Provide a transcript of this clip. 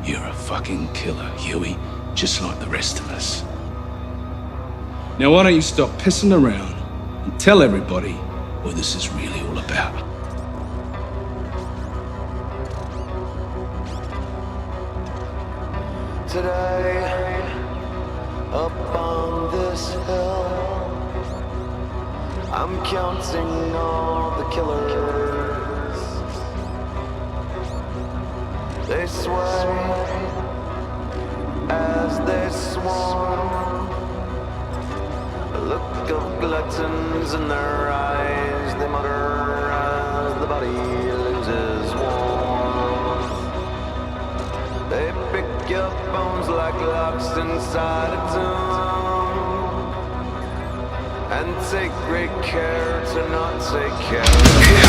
You're a fucking killer, Huey, just like the rest of us. Now why don't you stop pissing around and tell everybody what this is really all about? Today, up on this hill, I'm counting all the killers. They sway as they swarm. A look of gluttons in their eyes, they mutter as the body loses warmth. They pick your bones like locks inside a tomb, and take great care to not take care of you.